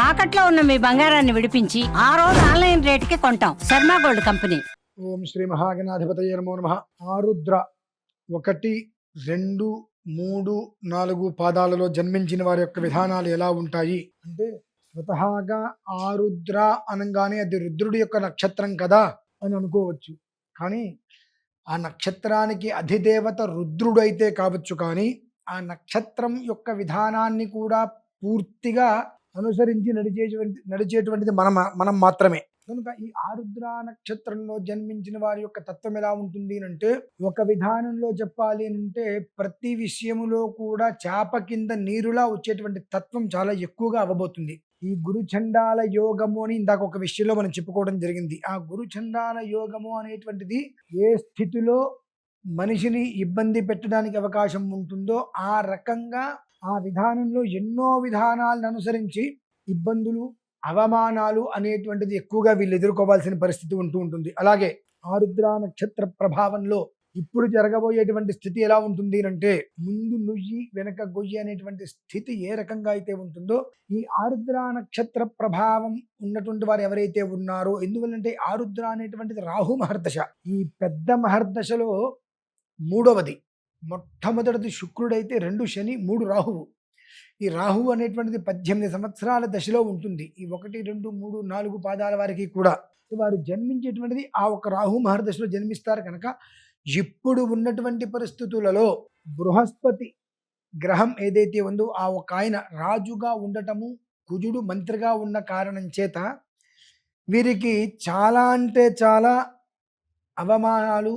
తాకట్లో ఉన్న మీ బంగారాన్ని విడిపించి ఆ రోజు ఆన్లైన్ రేటుకి కొంటాం. Sharma gold company. ఓం శ్రీ మహాగణాధిపతయే నమో నమః. ఆరుద్ర 1, 2, 3, 4 పాదాలలో జన్మించిన వారి యొక్క విధానాలు ఎలా ఉంటాయి అంటే, స్వతహాగా ఆరుద్ర అనగానే అది రుద్రుడి యొక్క నక్షత్రం కదా అని అనుకోవచ్చు. కానీ ఆ నక్షత్రానికి అధిదేవత రుద్రుడు అయితే కావచ్చు, కానీ ఆ నక్షత్రం యొక్క విధానాన్ని కూడా పూర్తిగా అనుసరించి నడిచేటువంటిది మనం మాత్రమే. కనుక ఈ ఆరుద్ర నక్షత్రంలో జన్మించిన వారి యొక్క తత్వం ఎలా ఉంటుంది అంటే, ఒక విధానంలో చెప్పాలి అంటే ప్రతి విషయములో కూడా చేప కింద నీరులా వచ్చేటువంటి తత్వం చాలా ఎక్కువగా అవ్వబోతుంది. ఈ గురుచండాల యోగము అని ఇందాక ఒక విషయంలో మనం చెప్పుకోవడం జరిగింది. ఆ గురుచండాల యోగము అనేటువంటిది ఏ స్థితిలో మనిషిని ఇబ్బంది పెట్టడానికి అవకాశం ఉంటుందో ఆ రకంగా ఆ విధానంలో ఎన్నో విధానాలను అనుసరించి ఇబ్బందులు, అవమానాలు అనేటువంటిది ఎక్కువగా వీళ్ళు ఎదుర్కోవాల్సిన పరిస్థితి ఉంటుంది. అలాగే ఆరుద్ర నక్షత్ర ప్రభావంలో ఇప్పుడు జరగబోయేటువంటి స్థితి ఎలా ఉంటుంది అంటే, ముందు నుయ్యి వెనక గొయ్యి అనేటువంటి స్థితి ఏ రకంగా అయితే ఉంటుందో, ఈ ఆరుద్ర నక్షత్ర ప్రభావం ఉన్నటువంటి వారు ఎవరైతే ఉన్నారో, ఎందువల్లంటే ఆరుద్ర అనేటువంటిది రాహు మహర్దశ. ఈ పెద్ద మహర్దశలో మూడవది. మొట్టమొదటిది శుక్రుడైతే, 2 శని, 3 రాహువు. ఈ రాహువు అనేటువంటిది 18 సంవత్సరాల దశలో ఉంటుంది. ఈ 1, 2, 3, 4 పాదాల వారికి కూడా వారు జన్మించేటువంటిది ఆ ఒక రాహు మహర్దశలో జన్మిస్తారు. కనుక ఇప్పుడు ఉన్నటువంటి పరిస్థితులలో బృహస్పతి గ్రహం ఏదైతే ఉందో ఆ ఒక ఆయన రాజుగా ఉండటము, కుజుడు మంత్రిగా ఉన్న కారణం చేత వీరికి చాలా అంటే చాలా అవమానాలు,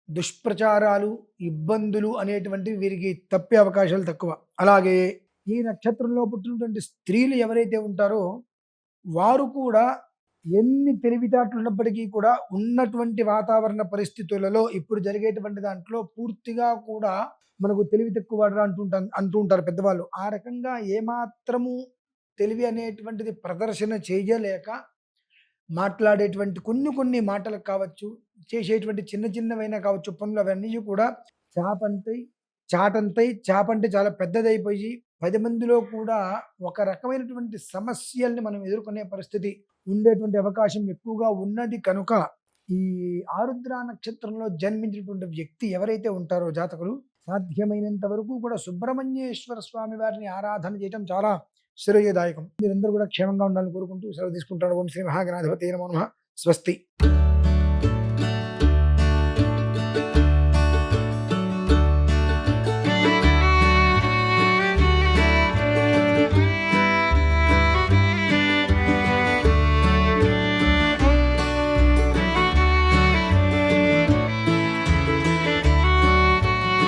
దుష్ప్రచారాలు, ఇబ్బందులు అనేటువంటివి వీరికి తప్పే అవకాశాలు తక్కువ. అలాగే ఈ నక్షత్రంలో పుట్టినటువంటి స్త్రీలు ఎవరైతే ఉంటారో వారు కూడా ఎన్ని తెలివితేటలు ఉన్నప్పటికీ కూడా ఉన్నటువంటి వాతావరణ పరిస్థితులలో ఇప్పుడు జరిగేటువంటి దాంట్లో పూర్తిగా కూడా మనకు తెలివి తక్కువ అంటూ ఉంటారు పెద్దవాళ్ళు. ఆ రకంగా ఏమాత్రము తెలివి అనేటువంటిది ప్రదర్శన చేయలేక మాట్లాడేటువంటి కొన్ని మాటలకు కావచ్చు, చేసేటువంటి చిన్నవైనా కావచ్చు పనులు, అవన్నీ కూడా చాపంటే చాలా పెద్దదైపోయి 10 మందిలో కూడా ఒక రకమైనటువంటి సమస్యల్ని మనం ఎదుర్కొనే పరిస్థితి ఉండేటువంటి అవకాశం ఎక్కువగా ఉన్నది. కనుక ఈ ఆరుద్ర నక్షత్రంలో జన్మించినటువంటి వ్యక్తి ఎవరైతే ఉంటారో జాతకులు, సాధ్యమైనంత వరకు కూడా సుబ్రహ్మణ్యేశ్వర స్వామి వారిని ఆరాధన చేయడం చాలా శ్రేయదాయకం. మీరందరూ కూడా క్షేమంగా ఉండాలని కోరుకుంటూ సెలవు తీసుకుంటారు. ఓం శ్రీ మహాగణాధిపతయే నమో నమః. స్వస్తి.